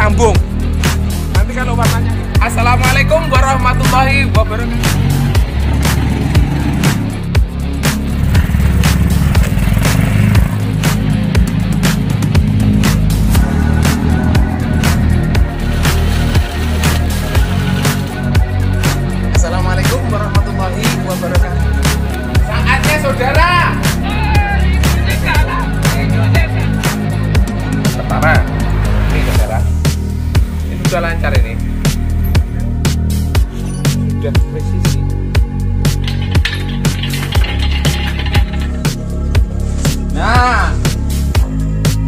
nyambung. Nanti kalau warnanya. Assalamualaikum warahmatullahi wabarakatuh. Assalamualaikum warahmatullahi wabarakatuh. Saatnya saudara. Pertama, ini saudara. Ini sudah lancar ini. Sudah presisi.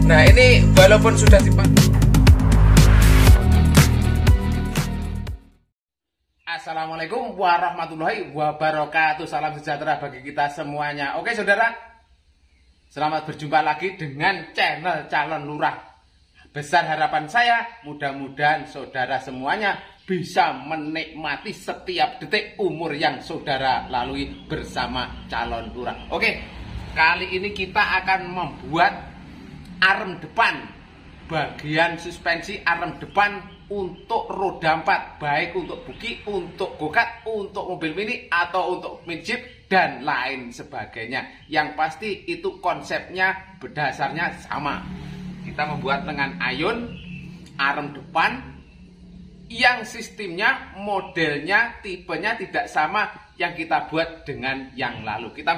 Nah ini walaupun sudah dipakai. Assalamualaikum warahmatullahi wabarakatuh. Salam sejahtera bagi kita semuanya. Oke saudara, selamat berjumpa lagi dengan channel Calon Lurah. Besar harapan saya, mudah-mudahan saudara semuanya bisa menikmati setiap detik umur yang saudara lalui bersama Calon Lurah. Oke, kali ini kita akan membuat arem depan, bagian suspensi arem depan untuk roda 4, baik untuk buki, untuk go-kart, untuk mobil mini, atau untuk jeep dan lain sebagainya. Yang pasti itu konsepnya berdasarnya sama. Kita membuat lengan ayun arem depan yang sistemnya, modelnya, tipenya tidak sama yang kita buat dengan yang lalu. Kita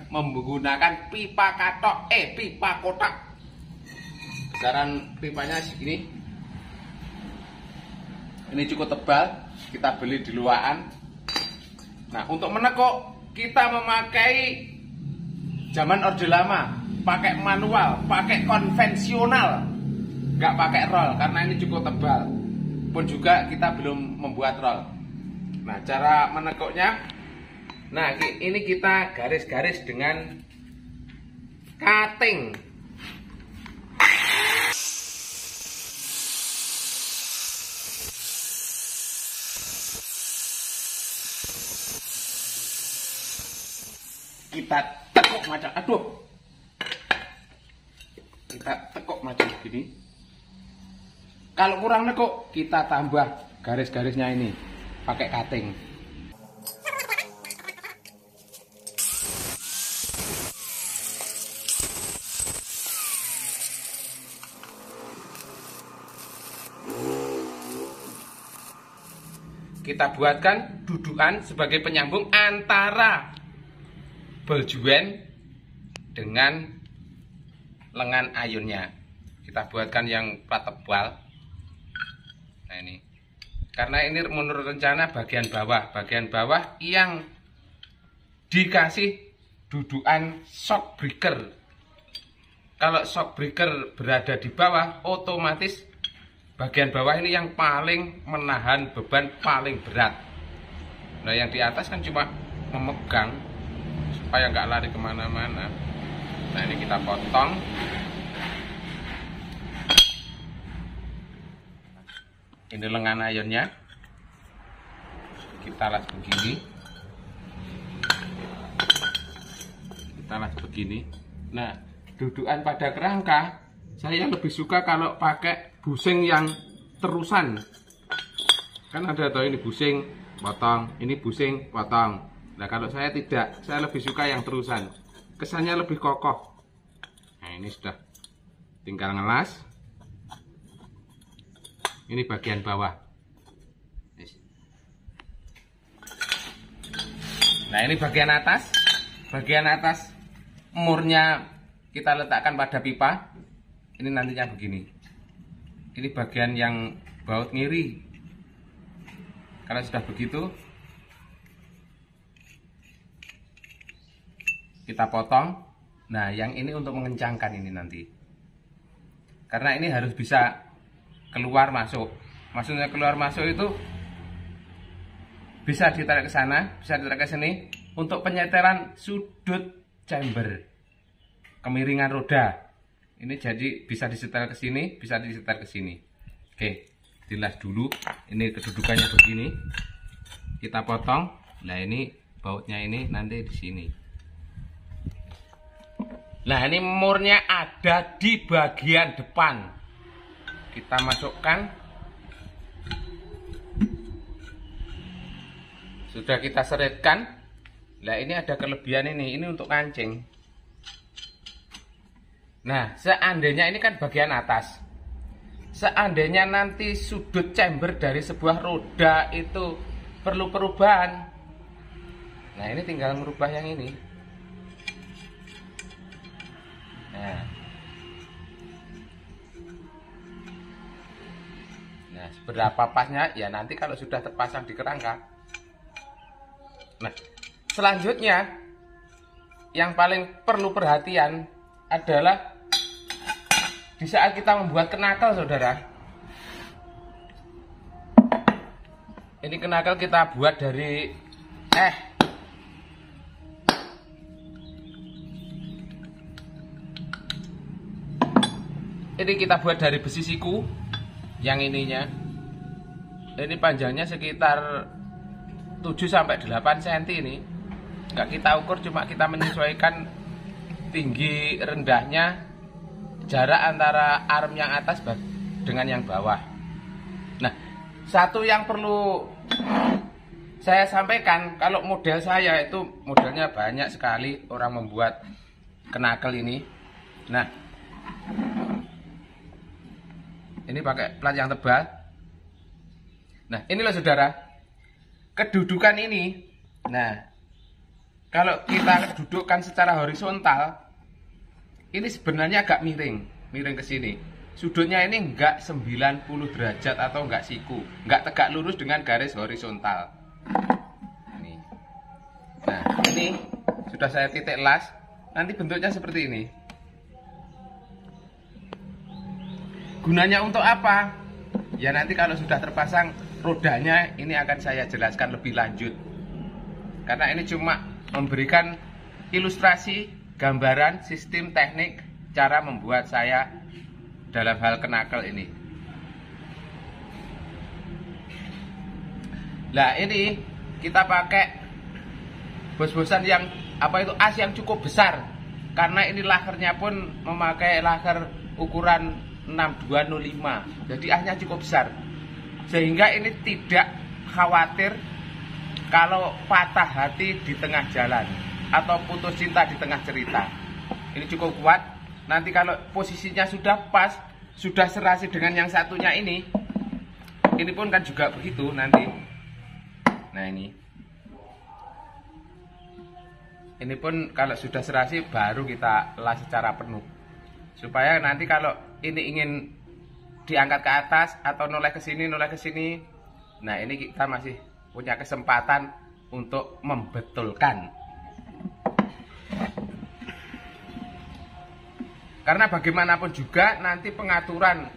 menggunakan pipa katok, pipa kotak. Besaran pipanya segini. Ini cukup tebal, kita beli di luaran. Nah, untuk menekuk kita memakai zaman orde lama, pakai manual, pakai konvensional, nggak pakai roll karena ini cukup tebal. Pun juga kita belum membuat roll. Nah, cara menekuknya, nah ini kita garis-garis dengan cutting. Kita tekuk macam, kita tekuk macam begini. Kalau kurang nekuk, kita tambah garis-garisnya ini pakai cutting. Kita buatkan dudukan sebagai penyambung antara beljuan dengan lengan ayunnya. Kita buatkan yang plat tebal. Nah ini, karena ini menurut rencana bagian bawah yang dikasih dudukan shock breaker. Kalau shock breaker berada di bawah, otomatis bagian bawah ini yang paling menahan beban paling berat. Nah yang di atas kan cuma memegang supaya nggak lari kemana-mana. Nah ini kita potong. Ini lengan ayunnya, kita las begini, Nah dudukan pada kerangka saya lebih suka kalau pakai busing yang terusan. Kan ada tuh ini busing potong, ini busing potong. Nah kalau saya tidak, saya lebih suka yang terusan, kesannya lebih kokoh. Nah ini sudah, tinggal ngelas. Ini bagian bawah. Nah ini bagian atas. Bagian atas murnya kita letakkan pada pipa. Ini nantinya begini. Ini bagian yang baut ngiri. Kalau sudah begitu, kita potong. Nah yang ini untuk mengencangkan ini nanti, karena ini harus bisa keluar masuk. Maksudnya keluar masuk itu bisa ditarik ke sana, bisa ditarik ke sini untuk penyetelan sudut chamber, kemiringan roda. Ini jadi bisa disetel ke sini, bisa disetel ke sini. Oke, dilas dulu. Ini kedudukannya begini. Kita potong. Nah ini bautnya ini nanti di sini. Nah ini murnya ada di bagian depan. kita masukkan. Sudah kita seretkan. Nah, ini ada kelebihan ini untuk kancing. Nah, seandainya ini kan bagian atas. Seandainya nanti sudut chamber dari sebuah roda itu perlu perubahan. Nah, ini tinggal merubah yang ini. Nah, seberapa pasnya ya nanti kalau sudah terpasang di kerangka. Nah, selanjutnya yang paling perlu perhatian adalah di saat kita membuat kenakel, saudara. Ini kenakel kita buat dari ini kita buat dari besi siku yang ininya. Ini panjangnya sekitar 7-8 cm ini. Nggak kita ukur, cuma kita menyesuaikan tinggi rendahnya, jarak antara arm yang atas dengan yang bawah. Nah, satu yang perlu saya sampaikan, kalau model saya itu modelnya banyak sekali orang membuat kenakel ini. Nah, ini pakai plat yang tebal. Nah, inilah saudara, kedudukan ini. Nah, kalau kita dudukkan secara horizontal, ini sebenarnya agak miring ke sini. Sudutnya ini enggak 90 derajat atau enggak siku, enggak tegak lurus dengan garis horizontal. Ini. Nah, ini sudah saya titik las. Nanti bentuknya seperti ini. Gunanya untuk apa? Ya nanti kalau sudah terpasang rodanya, ini akan saya jelaskan lebih lanjut. Karena ini cuma memberikan ilustrasi, gambaran, sistem teknik, cara membuat saya dalam hal kenakel ini. Nah, ini kita pakai bos-bosan yang as yang cukup besar. Karena ini lakernya pun memakai laker ukuran 6205. Jadi asnya cukup besar. Sehingga ini tidak khawatir kalau patah hati di tengah jalan atau putus cinta di tengah cerita. Ini cukup kuat. Nanti kalau posisinya sudah pas, sudah serasi dengan yang satunya ini pun kan juga begitu nanti. Nah, ini pun kalau sudah serasi baru kita las secara penuh. Supaya nanti kalau ini ingin diangkat ke atas atau noleh ke sini, nah ini kita masih punya kesempatan untuk membetulkan. Karena bagaimanapun juga nanti pengaturan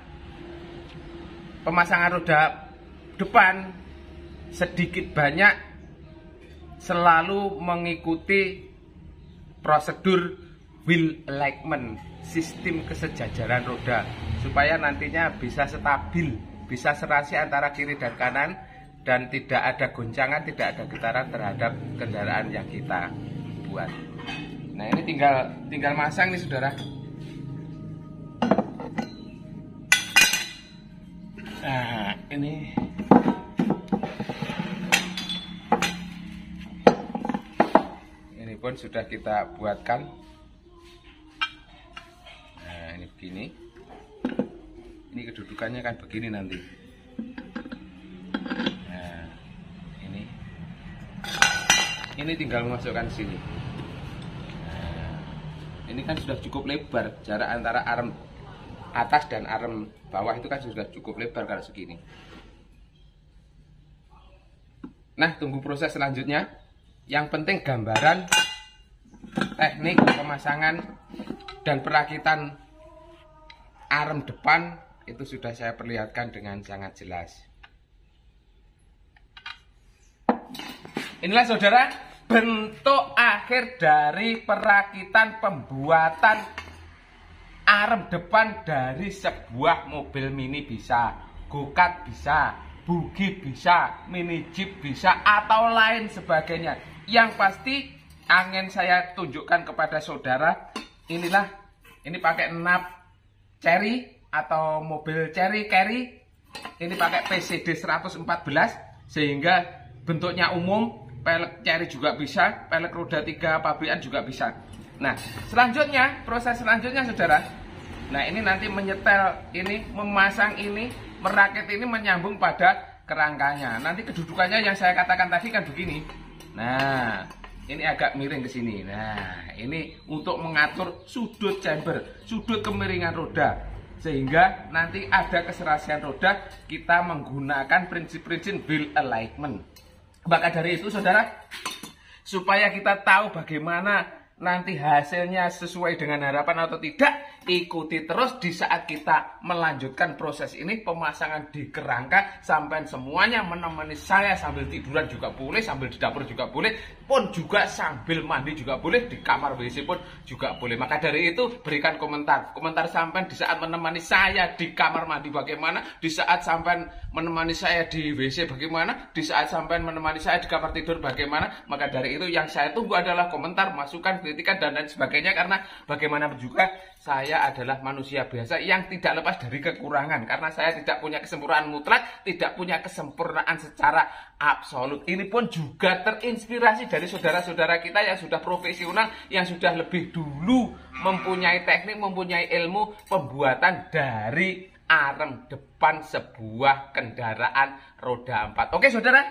pemasangan roda depan sedikit banyak selalu mengikuti prosedur wheel alignment, sistem kesejajaran roda, supaya nantinya bisa stabil, bisa serasi antara kiri dan kanan, dan tidak ada goncangan, tidak ada getaran terhadap kendaraan yang kita buat. Nah, ini tinggal masang nih saudara. Nah, ini pun sudah kita buatkan. Nah, ini begini. Ini kedudukannya kan begini nanti. Nah, ini tinggal memasukkan sini. Nah, ini kan sudah cukup lebar, jarak antara arm atas dan arm bawah itu kan sudah cukup lebar kalau segini. Nah, tunggu proses selanjutnya. Yang penting gambaran teknik pemasangan dan perakitan arm depan itu sudah saya perlihatkan dengan sangat jelas. Inilah saudara bentuk akhir dari perakitan pembuatan arm depan dari sebuah mobil mini, bisa go-kart, bisa buggy, bisa mini jeep, bisa atau lain sebagainya. Yang pasti ingin saya tunjukkan kepada saudara, ini pakai nap cherry atau mobil Cherry Carry ini pakai PCD 114 sehingga bentuknya umum, pelek Cherry juga bisa, pelek roda 3 pabrikan juga bisa. Nah, selanjutnya, proses selanjutnya saudara, nah ini nanti menyetel ini, memasang ini, merakit ini, menyambung pada kerangkanya. Nanti kedudukannya yang saya katakan tadi kan begini. Nah, ini agak miring ke sini. Nah, ini untuk mengatur sudut chamber, sudut kemiringan roda. Sehingga nanti ada keserasian roda, kita menggunakan prinsip-prinsip wheel alignment. Maka dari itu saudara, supaya kita tahu bagaimana nanti hasilnya sesuai dengan harapan atau tidak, ikuti terus di saat kita melanjutkan proses ini, pemasangan di kerangka, sampai semuanya menemani saya sambil tiduran juga boleh, sambil di dapur juga boleh, pun juga sambil mandi juga boleh, di kamar WC pun juga boleh. Maka dari itu berikan komentar sampai di saat menemani saya di kamar mandi bagaimana, di saat sampai menemani saya di WC bagaimana, di saat sampai menemani saya di kamar tidur bagaimana. Maka dari itu yang saya tunggu adalah komentar, masukan, kritikan dan lain sebagainya, karena bagaimanapun juga saya adalah manusia biasa yang tidak lepas dari kekurangan, karena saya tidak punya kesempurnaan mutlak, tidak punya kesempurnaan secara absolut. Ini pun juga terinspirasi dari saudara-saudara kita yang sudah profesional, yang sudah lebih dulu mempunyai teknik, mempunyai ilmu pembuatan dari arem depan sebuah kendaraan roda 4. Oke saudara,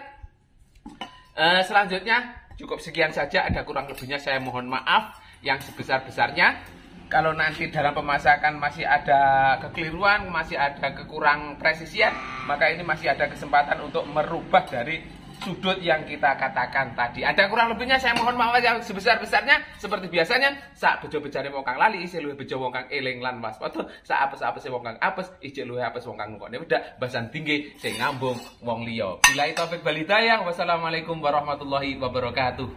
selanjutnya cukup sekian saja, ada kurang lebihnya saya mohon maaf yang sebesar-besarnya. Kalau nanti dalam pemasakan masih ada kekeliruan, masih ada kekurang presisian, maka ini masih ada kesempatan untuk merubah dari sudut yang kita katakan tadi. Ada kurang lebihnya saya mohon maaf yang sebesar-besarnya. Seperti biasanya, sak bejo bejane wong kang lali, isih luwih bejo wong kang eling lan waspada, sak apes-apese wong kang apes, isih luwih apes wong kang ngene wedak, basan tinggi sing ngambung wong liya. Billahi taufik wal hidayah. Wassalamualaikum warahmatullahi wabarakatuh.